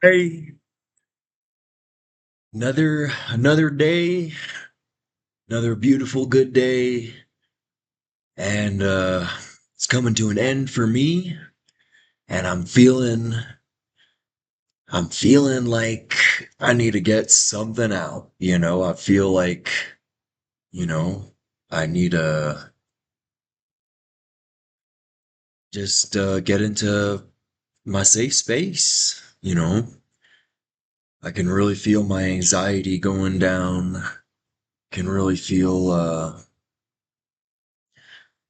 Hey, another day, another beautiful good day, and it's coming to an end for me, and I'm feeling like I need to get something out, I feel like, you know, I need to just get into my safe space. I can really feel my anxiety going down, can really feel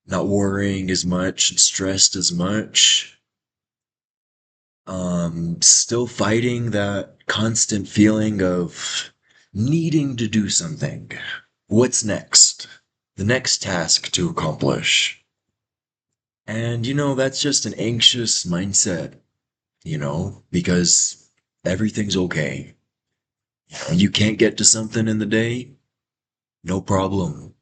not worrying as much, stressed as much. Still fighting that constant feeling of needing to do something. What's next? The next task to accomplish. And that's just an anxious mindset, because everything's okay. You can't get to something in the day, no problem.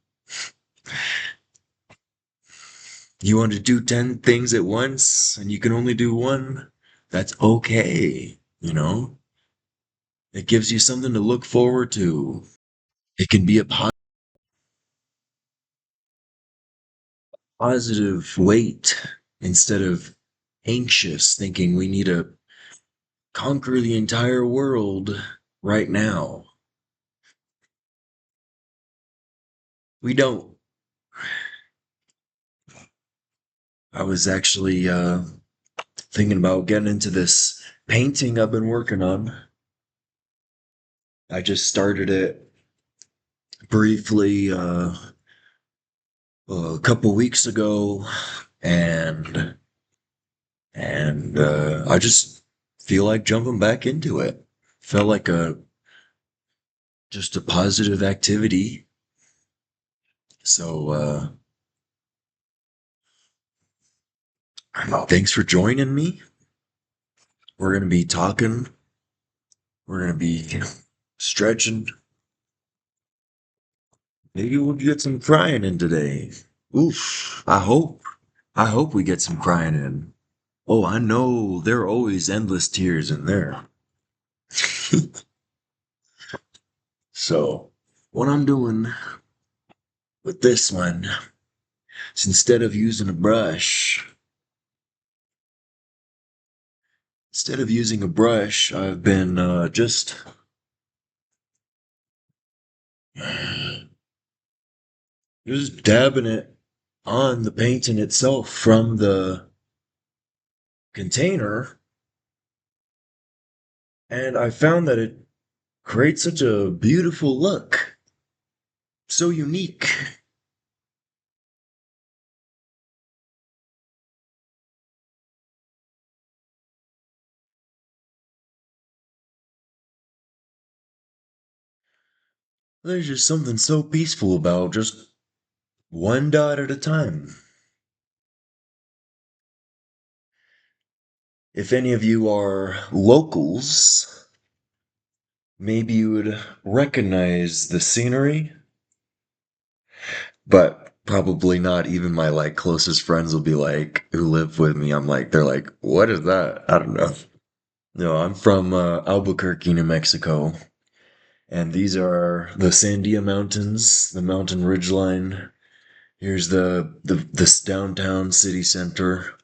You want to do 10 things at once and you can only do one, that's okay. It gives you something to look forward to. It can be a positive weight instead of anxious, thinking we need to conquer the entire world right now. We don't. I was actually thinking about getting into this painting I've been working on. I just started it briefly a couple weeks ago, and I just feel like jumping back into it. Felt like a just a positive activity. So thanks for joining me. We're gonna be talking. We're gonna be stretching. Maybe we'll get some crying in today. Oof. I hope we get some crying in. Oh, I know there are always endless tears in there. So, what I'm doing with this one is instead of using a brush, I've been just dabbing it on the painting itself from the container, and I found that it creates such a beautiful look. So unique. There's just something so peaceful about just one dot at a time. If any of you are locals, maybe you would recognize the scenery, but probably not. Even my closest friends will be like, who live with me, they're like, what is that? I don't know. No, I'm from Albuquerque, New Mexico, and these are the Sandia Mountains, the mountain ridgeline. Here's the this downtown city center.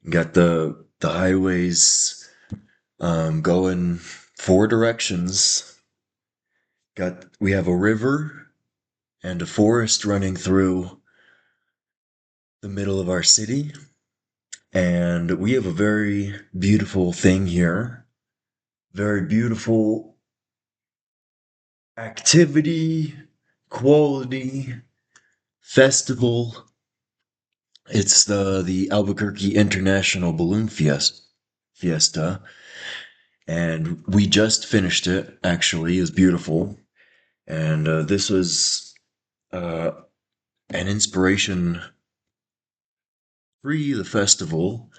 Got the highways going four directions. We have a river and a forest running through the middle of our city, and we have a very beautiful thing here. Very beautiful activity, quality, festival. It's the Albuquerque International Balloon Fiesta, and we just finished it. Actually, it was beautiful, and this was uh, an inspiration pre the festival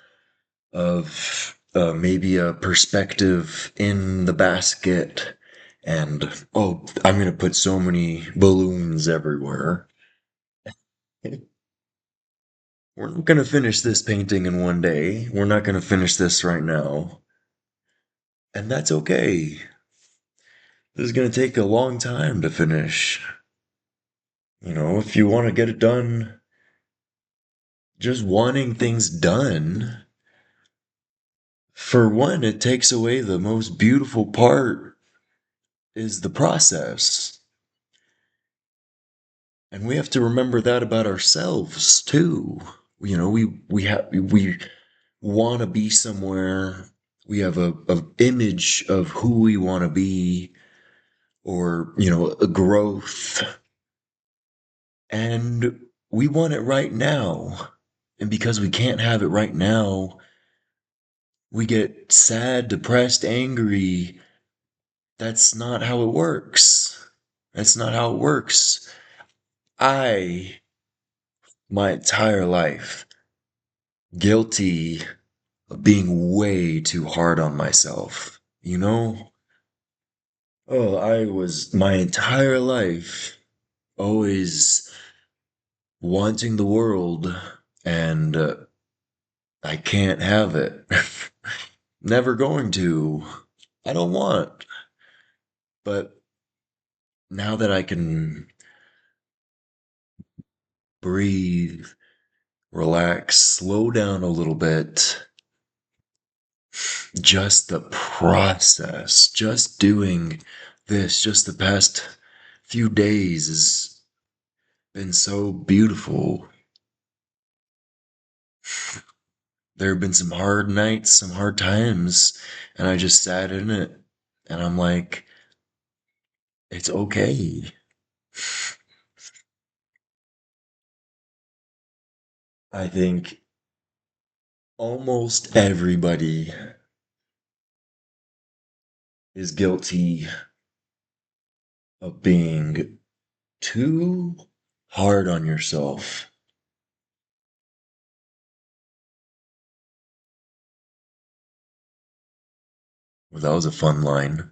of maybe a perspective in the basket, and oh, I'm gonna put so many balloons everywhere. We're not gonna finish this painting in one day. We're not gonna finish this right now. And that's okay. This is going to take a long time to finish. If you want to get it done, just wanting things done, for one, it takes away the most beautiful part is the process. And we have to remember that about ourselves too. We want to be somewhere. We have a image of who we want to be, or a growth, and we want it right now. And because we can't have it right now, we get sad, depressed, angry. That's not how it works. That's not how it works. I, my entire life, guilty of being way too hard on myself. Oh, I was my entire life always wanting the world, and I can't have it. Never going to. I don't want. But now that I can breathe, relax, slow down a little bit, just the process, just doing this, just the past few days has been so beautiful. There have been some hard nights, some hard times, and I just sat in it, and I'm like, it's okay. I think almost everybody is guilty of being too hard on yourself. Well, that was a fun line.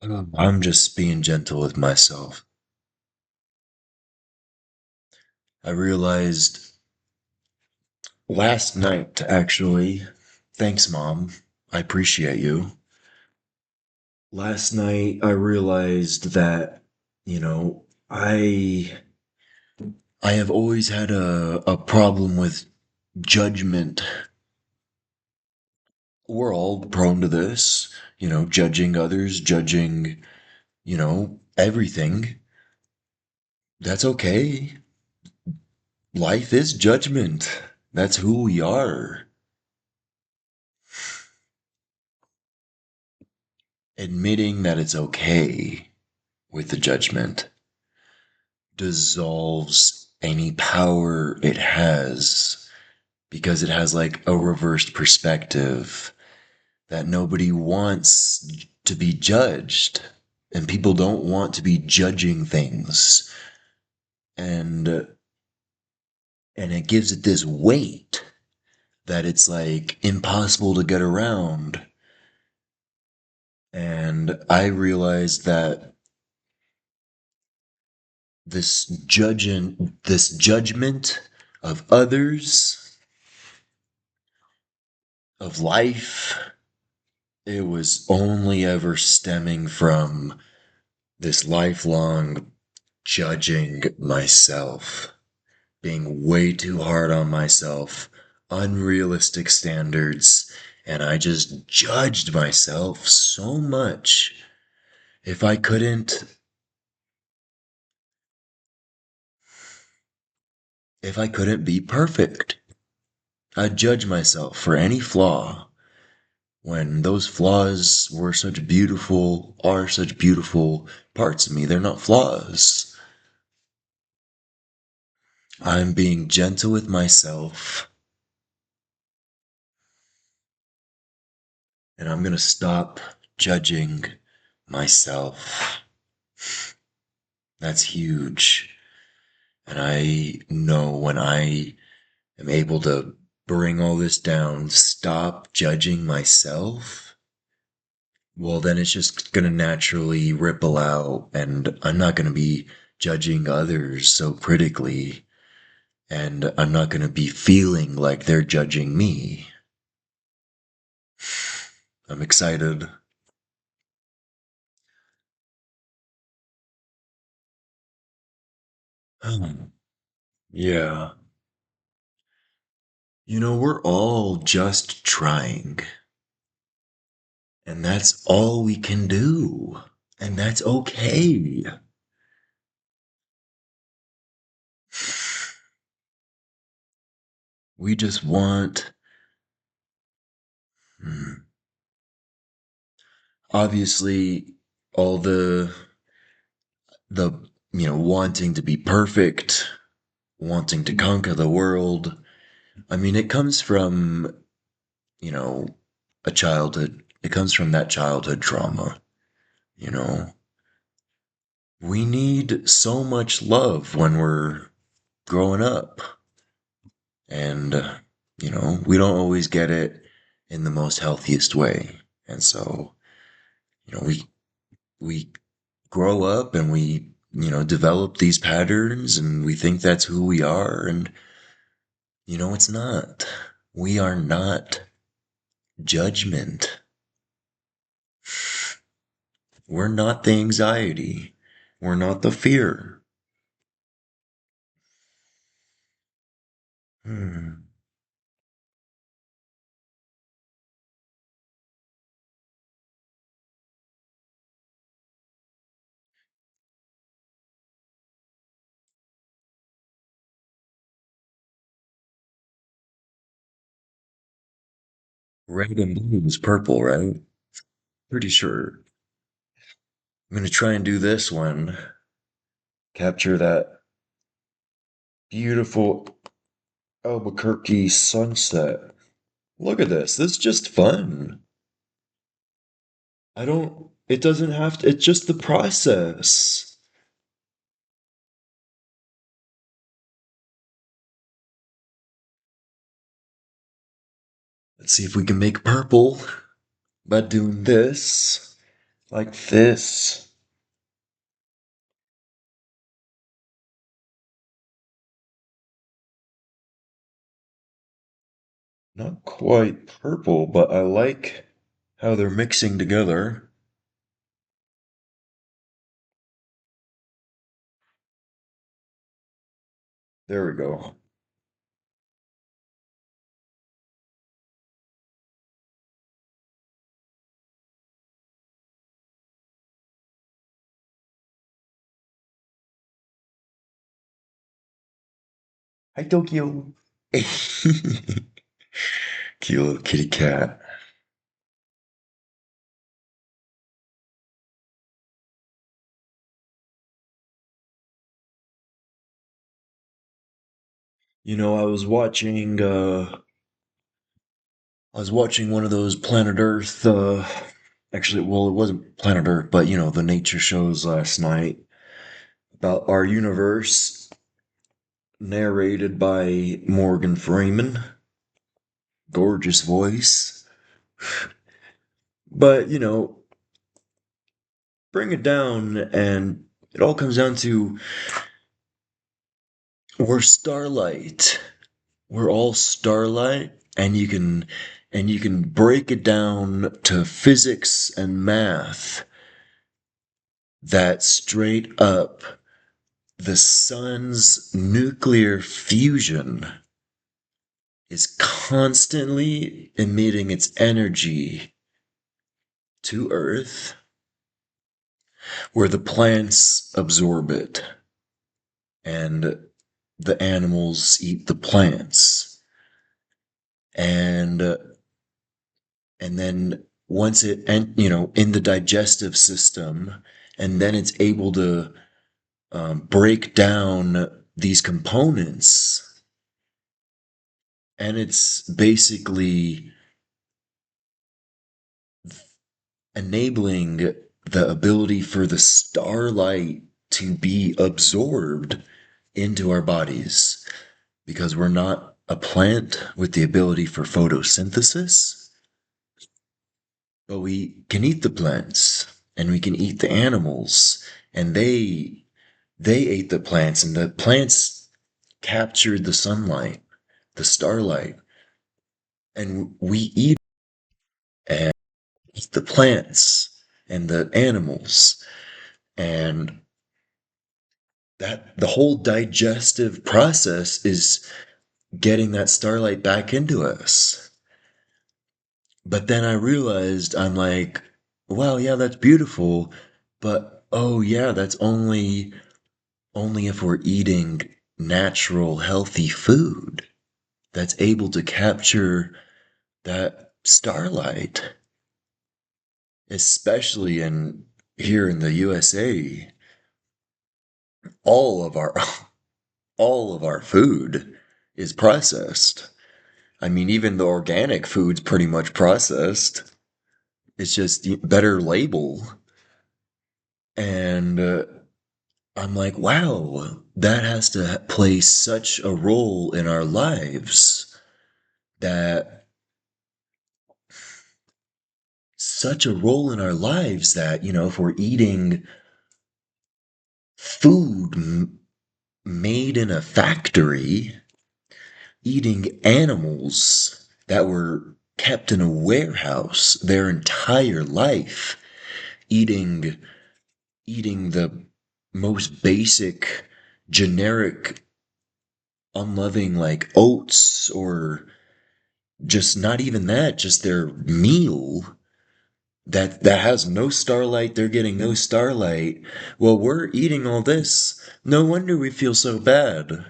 I'm just being gentle with myself. I realized last night, actually, thanks, Mom. I appreciate you. Last night, I realized that, I have always had a problem with judgment. We're all prone to this, judging others, judging, everything. That's okay. Life is judgment. That's who we are. Admitting that it's okay with the judgment dissolves any power it has, because it has like a reversed perspective that nobody wants to be judged, and people don't want to be judging things, and and it gives it this weight that it's like impossible to get around. And I realized that this judgment of others, of life, it was only ever stemming from this lifelong judging myself, being way too hard on myself, unrealistic standards, and I just judged myself so much. If I couldn't if I couldn't be perfect, I'd judge myself for any flaw, when those flaws are such beautiful parts of me. They're not flaws. I'm being gentle with myself, and I'm gonna stop judging myself. That's huge. And I know when I am able to bring all this down, stop judging myself, well, then it's just gonna naturally ripple out, and I'm not gonna be judging others so critically, and I'm not gonna be feeling like they're judging me. I'm excited. Yeah. We're all just trying, and that's all we can do. And that's okay. We just want, hmm, obviously, all the, wanting to be perfect, wanting to conquer the world. I mean, it comes from, you know, a childhood, it comes from that childhood trauma, you know. We need so much love when we're growing up. And, we don't always get it in the most healthiest way. And so, we grow up and we, develop these patterns and we think that's who we are. And, it's not. We are not judgment. We're not the anxiety. We're not the fear. Hmm. Red and blue is purple, right? Pretty sure. I'm going to try and do this one. Capture that beautiful Albuquerque sunset. Look at this. This is just fun. It doesn't have to, it's just the process. Let's see if we can make purple by doing this, like this. Not quite purple, but I like how they're mixing together. There we go. Hi, Tokyo. Cute little kitty cat. I was watching one of those Planet Earth, actually, well, it wasn't Planet Earth, but the nature shows last night about our universe, narrated by Morgan Freeman. Gorgeous voice. But, bring it down, and it all comes down to we're starlight. We're all starlight, and you can break it down to physics and math that straight up the sun's nuclear fusion is constantly emitting its energy to Earth, where the plants absorb it and the animals eat the plants. And and then once it and in the digestive system, and then it's able to break down these components, and it's basically enabling the ability for the starlight to be absorbed into our bodies, because we're not a plant with the ability for photosynthesis, but we can eat the plants and we can eat the animals, and they ate the plants, and the plants captured the sunlight, the starlight, and we eat it. the plants and the animals, and that the whole digestive process is getting that starlight back into us. But then I realized, I'm like, wow, yeah, that's beautiful, but oh yeah, that's only if we're eating natural, healthy food that's able to capture that starlight, especially in here in the USA. All of our all of our food is processed. I mean, even the organic food's pretty much processed. It's just better label. And I'm like, wow, that has to play such a role in our lives, that such a role in our lives that, if we're eating food made in a factory, eating animals that were kept in a warehouse their entire life, eating eating the most basic, generic, unloving, like oats, or just not even that, just their meal that has no starlight, they're getting no starlight. Well, we're eating all this. No wonder we feel so bad,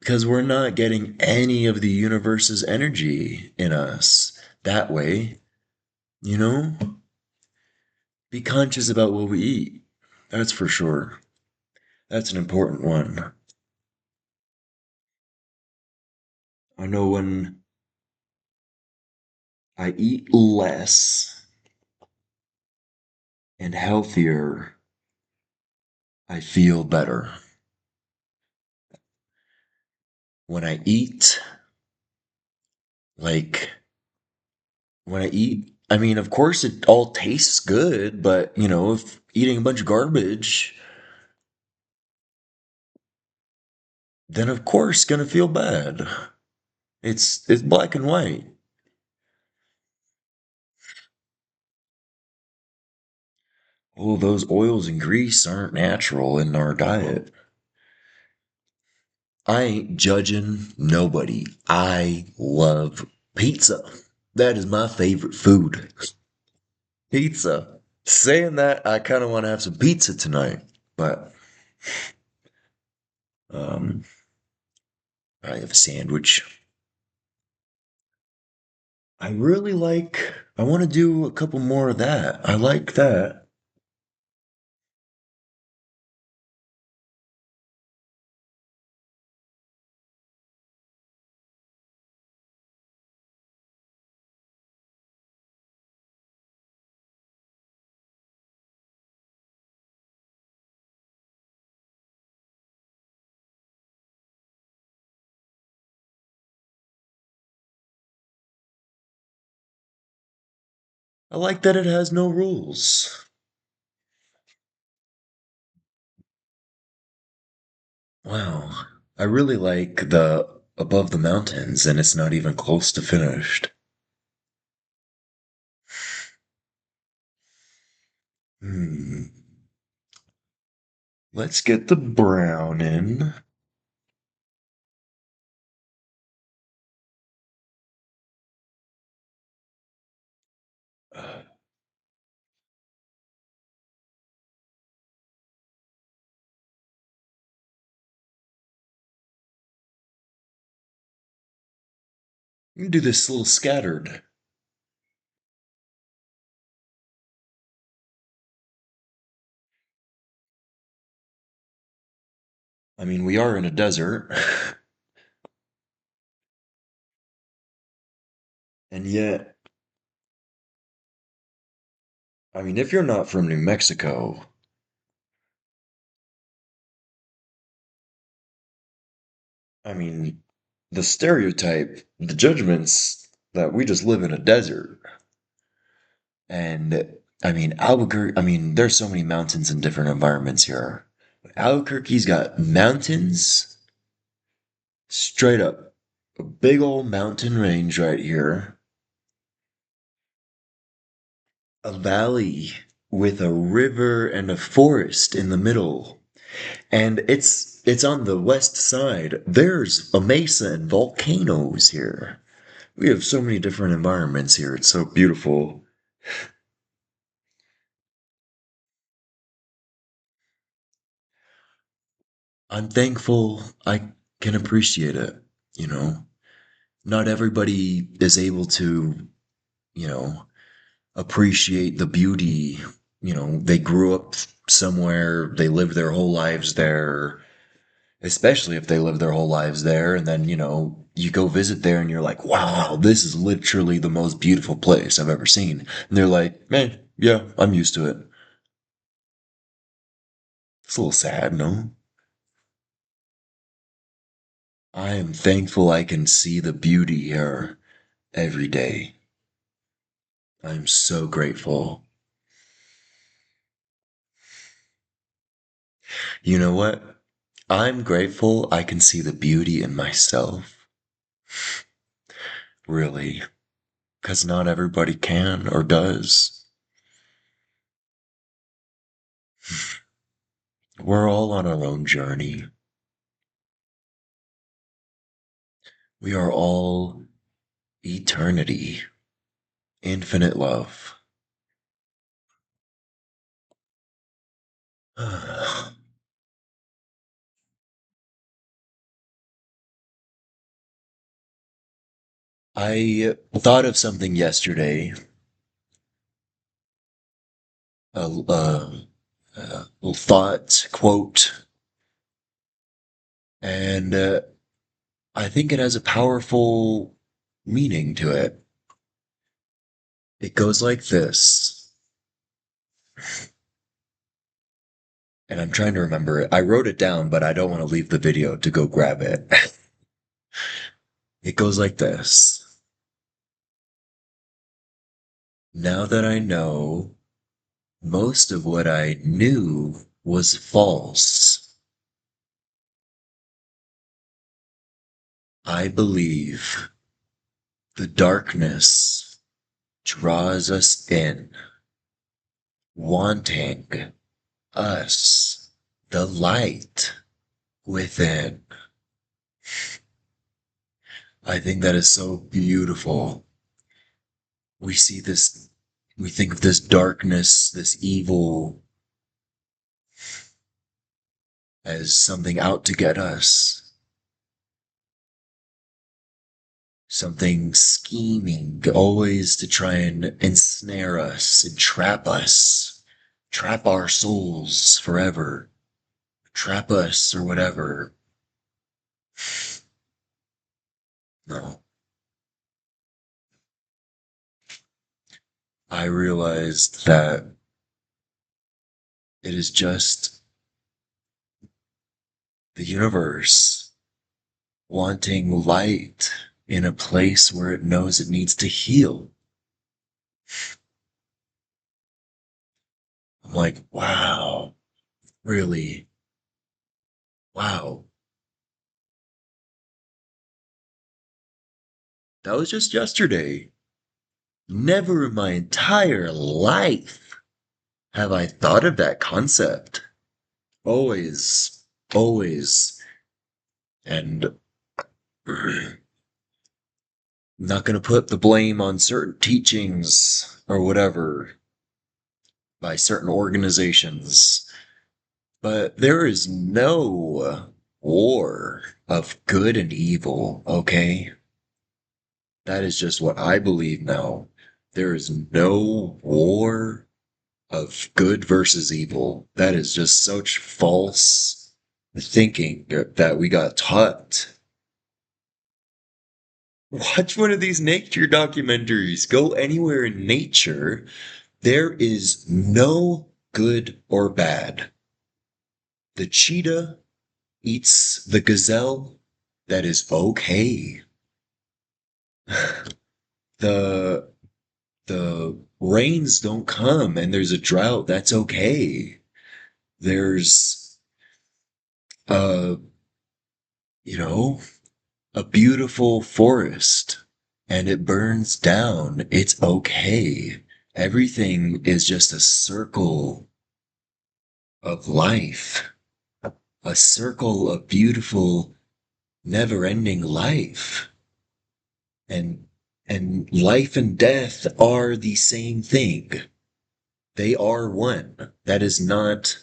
because we're not getting any of the universe's energy in us that way, you know? Be conscious about what we eat. That's for sure. That's an important one. I know when I eat less and healthier, I feel better. When I eat, like, when I eat, I mean, of course, it all tastes good, but, if eating a bunch of garbage, then of course, gonna feel bad. It's black and white. Oh, those oils and grease aren't natural in our diet. I ain't judging nobody. I love pizza. That is my favorite food. Pizza. Saying that, I kind of want to have some pizza tonight, but um, I have a sandwich. I want to do a couple more of that. I like that. I like that it has no rules. Wow. I really like the Above the Mountains, and it's not even close to finished. Hmm. Let's get the brown in. You can do this a little scattered. I mean, we are in a desert, and yet, I mean, if you're not from New Mexico, I mean, the stereotype, the judgments that we just live in a desert. And I mean, Albuquerque, I mean, there's so many mountains in different environments here. Albuquerque's got mountains straight up. A big old mountain range right here. A valley with a river and a forest in the middle. And it's on the west side. There's a mesa and volcanoes here. We have so many different environments here. It's so beautiful. I'm thankful I can appreciate it, you know. Not everybody is able to, you know, appreciate the beauty. You know, they grew up somewhere, they lived their whole lives there, especially if they live their whole lives there, and then, you go visit there and you're like, wow, this is literally the most beautiful place I've ever seen. And they're like, man, yeah, I'm used to it. It's a little sad, no? I am thankful I can see the beauty here every day. I'm so grateful. You know what? I'm grateful I can see the beauty in myself. Really. Because not everybody can or does. We're all on our own journey. We are all eternity, infinite love. I thought of something yesterday, a little thought, quote, and I think it has a powerful meaning to it. It goes like this, and I'm trying to remember it. I wrote it down, but I don't want to leave the video to go grab it. It goes like this. Now that I know most of what I knew was false, I believe the darkness draws us in, wanting us, the light within. I think that is so beautiful. We see this, we think of this darkness, this evil, as something out to get us, something scheming, always to try and ensnare us, entrap us, trap our souls forever, trap us or whatever. No, I realized that it is just the universe wanting light in a place where it knows it needs to heal. I'm like, wow, really? Wow. That was just yesterday. Never in my entire life have I thought of that concept. Always, always. And I'm not going to put the blame on certain teachings or whatever by certain organizations. But there is no war of good and evil, okay? That is just what I believe now. There is no war of good versus evil. That is just such false thinking that we got taught. Watch one of these nature documentaries. Go anywhere in nature. There is no good or bad. The cheetah eats the gazelle. That is okay. The the rains don't come and there's a drought. That's okay. There's uh you know a beautiful forest and it burns down. It's okay. Everything is just a circle of life, a circle of beautiful, never-ending life. And life and death are the same thing. They are one. That is not,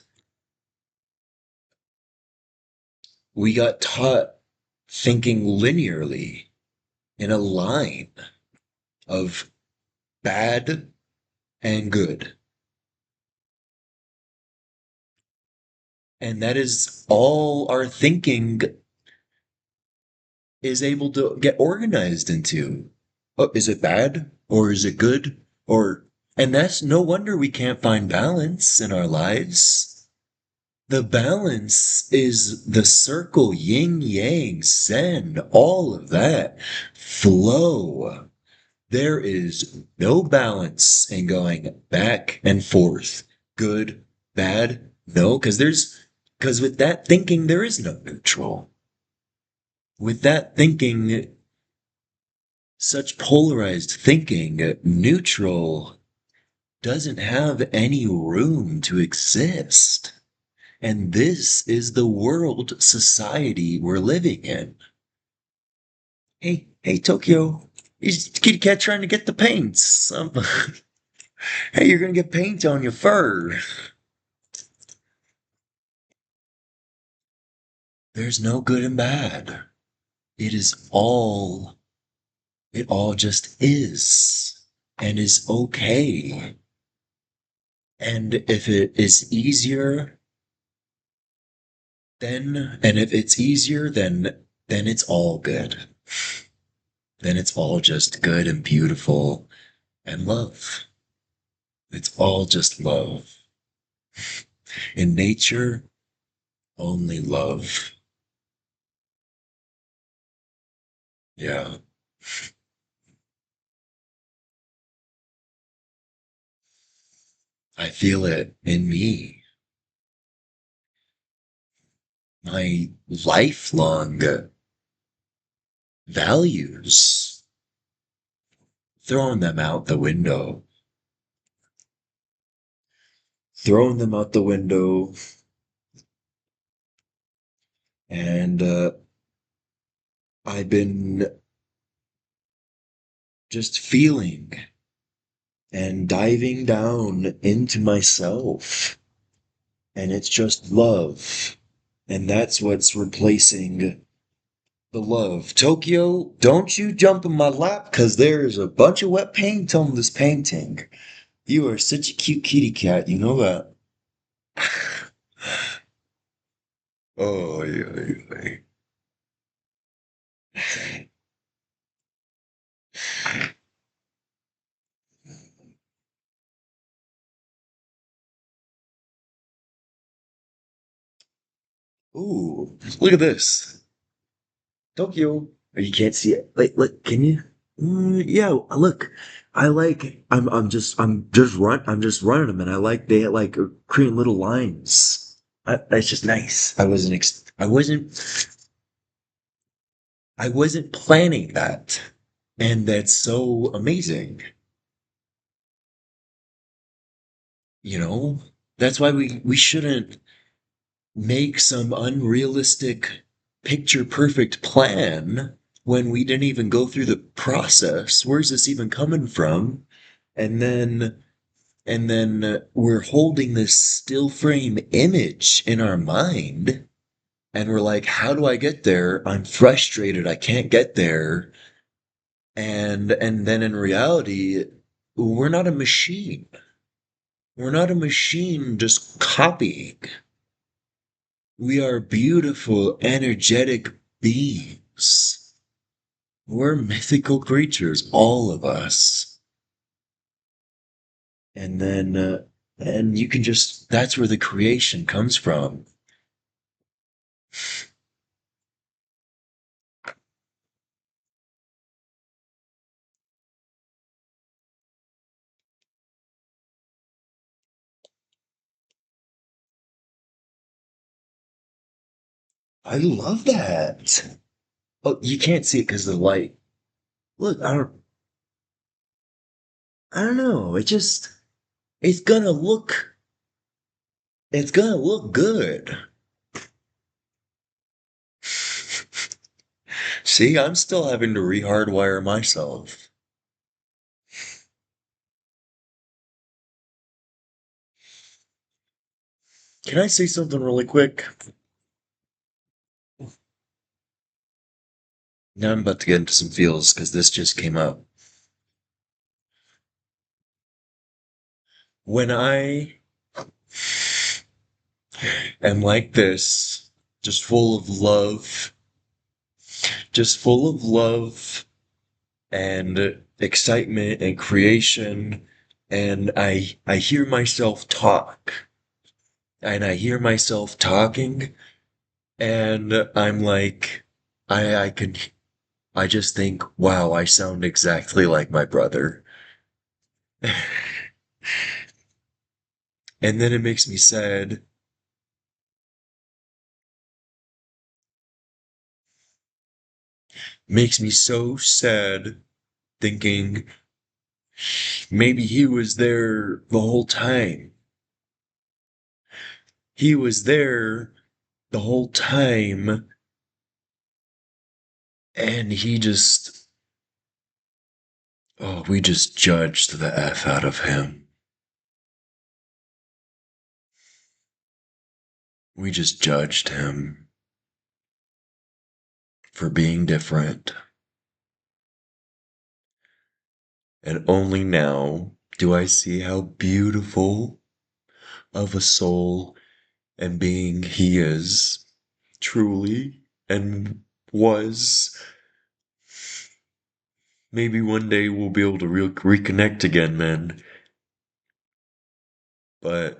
we got taught thinking linearly in a line of bad and good. And that is all our thinking is able to get organized into. Oh, is it bad or is it good? Or, and that's no wonder we can't find balance in our lives. The balance is the circle, yin yang, zen, all of that. Flow. There is no balance in going back and forth. Good, bad, no, because with that thinking, there is no neutral. With that thinking, such polarized thinking, neutral doesn't have any room to exist. And this is the world society we're living in. Hey, Tokyo, is kitty cat trying to get the paints? Hey, you're gonna get paint on your fur. There's no good and bad. It is all, it all just is and is okay. And if it is easier, and if it's easier, then it's all good. Then it's all just good and beautiful and love. It's all just love. In nature, only love. Yeah. I feel it in me. My lifelong values, throwing them out the window. Throwing them out the window, and I've been just feeling and diving down into myself. And it's just love. And that's what's replacing the love. Tokyo, don't you jump in my lap because there's a bunch of wet paint on this painting. You are such a cute kitty cat, you know that. Oh, yeah, yeah. Ooh, look at this. Tokyo. Oh, you can't see it. Wait, look, can you? Yeah, look. I'm just running them, and I like they like creating little lines. That's just nice. I wasn't planning that, and that's so amazing. You know, that's why we shouldn't make some unrealistic, picture perfect plan when we didn't even go through the process. Where's this even coming from? And then we're holding this still frame image in our mind and we're like, how do I get there? I'm frustrated. I can't get there. And then in reality, we're not a machine. We're not a machine just copying. We are beautiful, energetic beings. We're mythical creatures, all of us. And then, and you can just, that's where the creation comes from. I love that. Oh, you can't see it because of the light. Look, I don't, I don't know. It's gonna look, it's gonna look good. See, I'm still having to rehardwire myself. Can I say something really quick? Now I'm about to get into some feels because this just came up. When I am like this, just full of love, just full of love and excitement and creation, and I hear myself talk, and I hear myself talking, and I'm like, I can, I just think, wow, I sound exactly like my brother. And then it makes me sad, makes me so sad thinking maybe he was there the whole time. He was there the whole time, and he just, oh, we just judged the F out of him. We just judged him for being different. And only now do I see how beautiful of a soul and being he is, truly, and was. Maybe one day we'll be able to reconnect again, man. But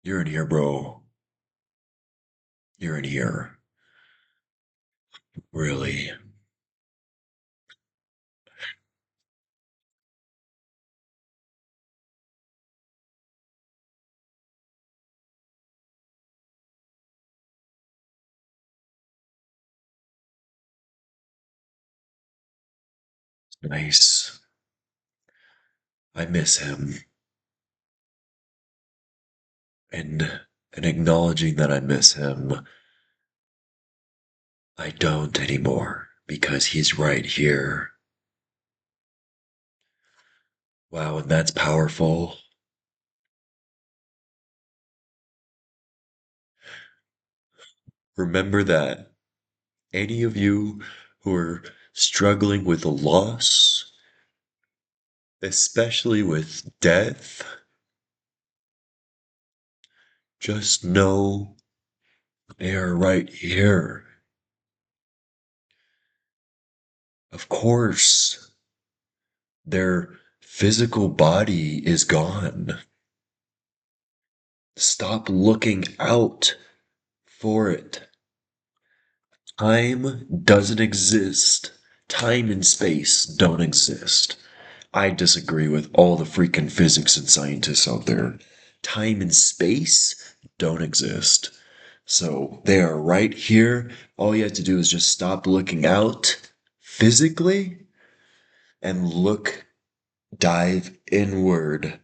you're in here, bro. You're in here. Really. Nice. I miss him. And acknowledging that I miss him, I don't anymore because he's right here. Wow, and that's powerful. Remember that any of you who are struggling with a loss, especially with death, just know they are right here. Of course, their physical body is gone. Stop looking out for it. Time doesn't exist. Time and space don't exist. I disagree with all the freaking physics and scientists out there. Time and space don't exist. So they are right here. All you have to do is just stop looking out physically and dive inward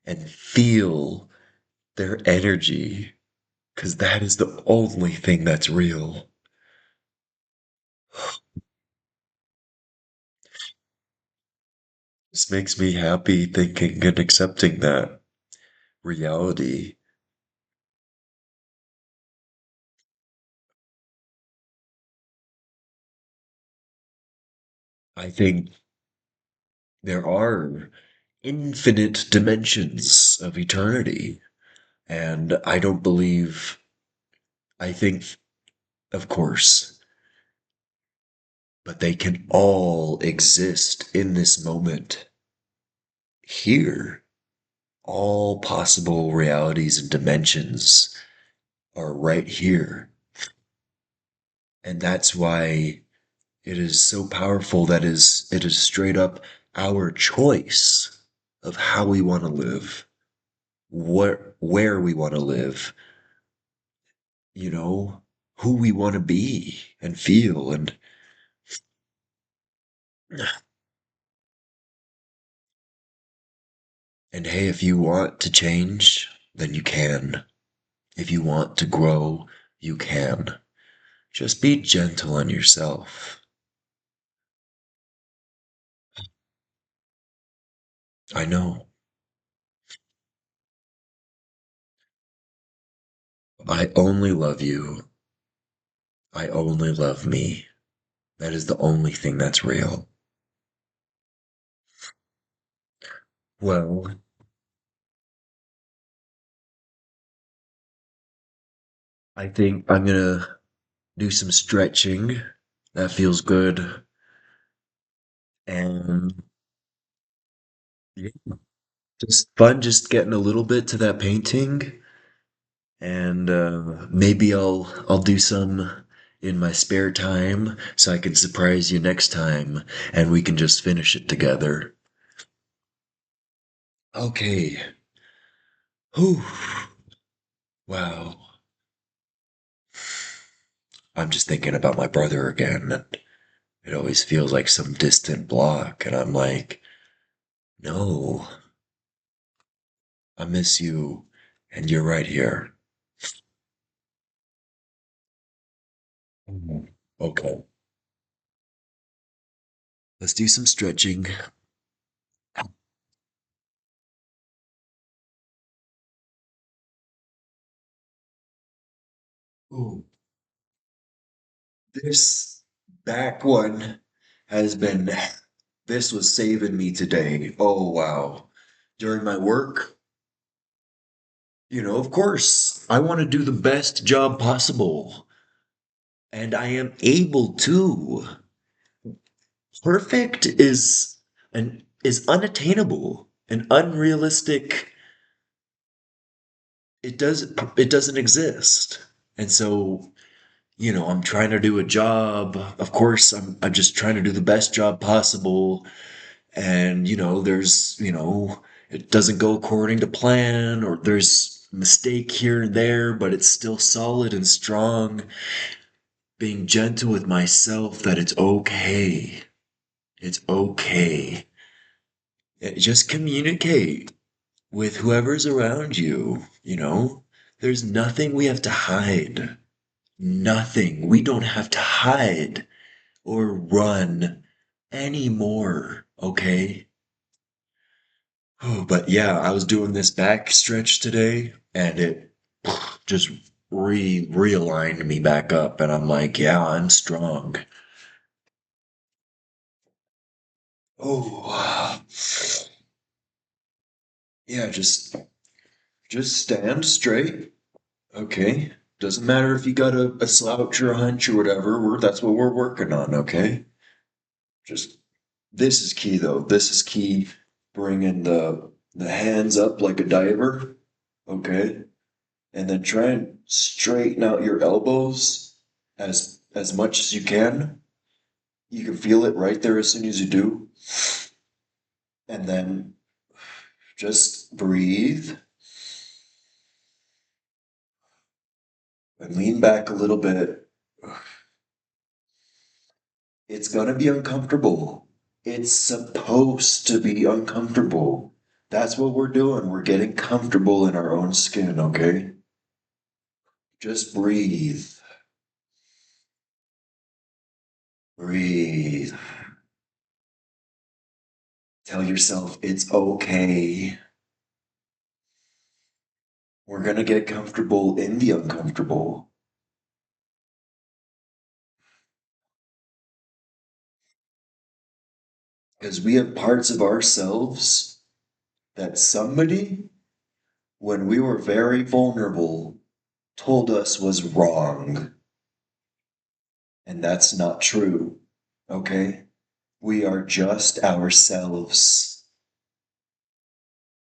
and feel their energy, because that is the only thing that's real. This makes me happy thinking and accepting that reality. I think there are infinite dimensions of eternity, and I don't believe, I think, of course, but they can all exist in this moment here. All possible realities and dimensions are right here. And that's why it is so powerful that it is straight up our choice of how we want to live. where we want to live, you know, who we want to be and feel. And hey, if you want to change, then you can. If you want to grow, you can. Just be gentle on yourself. I know. I only love you. I only love me. That is the only thing that's real. Well, I think I'm gonna do some stretching. That feels good. And yeah, just fun just getting a little bit to that painting. And maybe I'll do some in my spare time so I can surprise you next time and we can just finish it together. Okay. Whew. Wow. I'm just thinking about my brother again, and it always feels like some distant block, and I'm like, no, I miss you, and you're right here. Mhm. Okay, let's do some stretching. Ooh, this back one has been, this was saving me today. Oh, wow. During my work, of course, I want to do the best job possible, and I am able to. Perfect is unattainable and unrealistic. It doesn't exist. And so, I'm trying to do a job. Of course, I'm just trying to do the best job possible. And, it doesn't go according to plan, or there's mistake here and there, but it's still solid and strong. Being gentle with myself that it's okay. It's okay. Just communicate with whoever's around you, There's nothing we have to hide. Nothing. We don't have to hide or run anymore, okay? Oh, but yeah, I was doing this back stretch today and it just realigned me back up and I'm like, yeah, I'm strong. Oh, yeah, just stand straight. Okay. Doesn't matter if you got a slouch or a hunch or whatever. That's what we're working on. Okay. Just this is key though. This is key. Bringing the hands up like a diver. Okay. And then try and straighten out your elbows as much as you can. You can feel it right there as soon as you do. And then just breathe and lean back a little bit. It's gonna be uncomfortable. It's supposed to be uncomfortable. That's what we're doing. We're getting comfortable in our own skin, okay? Just breathe. Breathe. Tell yourself it's okay. We're gonna get comfortable in the uncomfortable. Because we have parts of ourselves that somebody, when we were very vulnerable, told us was wrong. And that's not true, okay? We are just ourselves.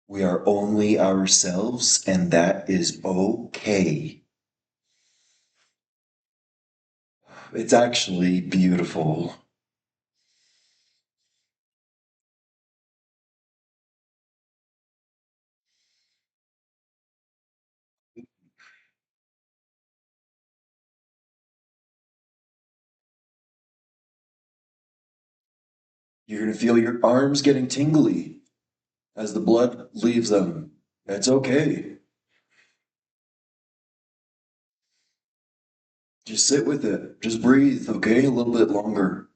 We are only ourselves, and that is okay. It's actually beautiful. You're going to feel your arms getting tingly as the blood leaves them. It's okay. Just sit with it. Just breathe, okay? A little bit longer.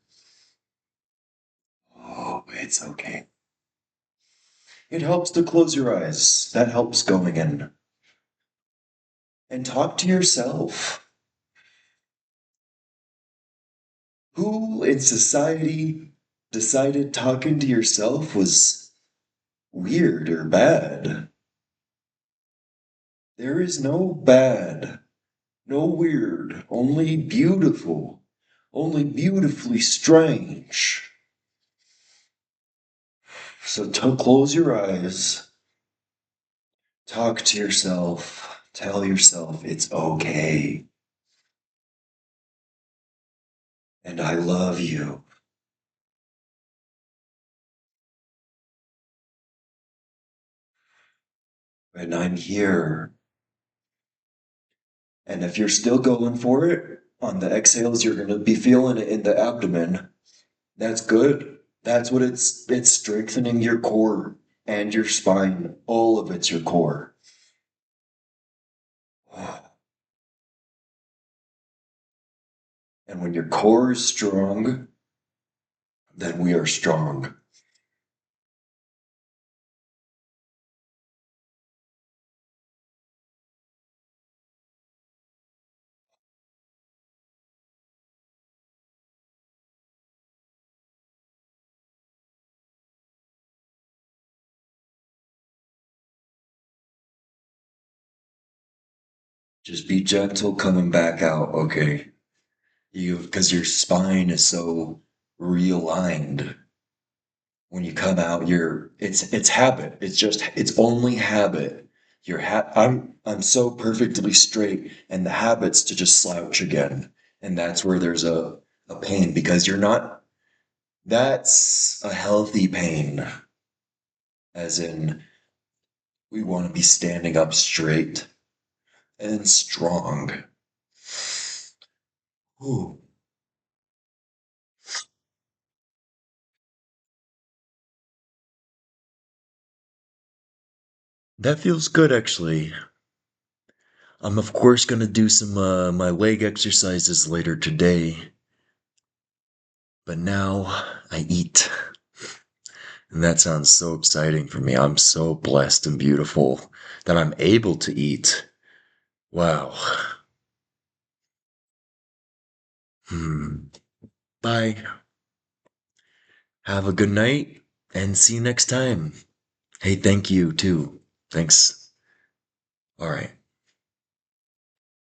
Oh, it's okay. It helps to close your eyes. That helps going in. And talk to yourself. Who in society decided talking to yourself was weird or bad? There is no bad, no weird, only beautiful, only beautifully strange. So close your eyes, talk to yourself, tell yourself it's okay, and I love you, and I'm here. And if you're still going for it, on the exhales, you're going to be feeling it in the abdomen. That's good. That's what it's strengthening your core and your spine. All of it's your core. And when your core is strong, then we are strong. Just be gentle coming back out, okay? Because your spine is so realigned. When you come out, it's habit. It's only habit. I'm so perfectly straight, and the habit's to just slouch again. And that's where there's a pain because you're not, that's a healthy pain, as in we want to be standing up straight and strong. Ooh, that feels good actually. I'm of course gonna do some my leg exercises later today, but now I eat. And that sounds so exciting for me. I'm so blessed and beautiful that I'm able to eat. Wow. Hmm. Bye. Have a good night and see you next time. Hey, thank you too. Thanks. All right.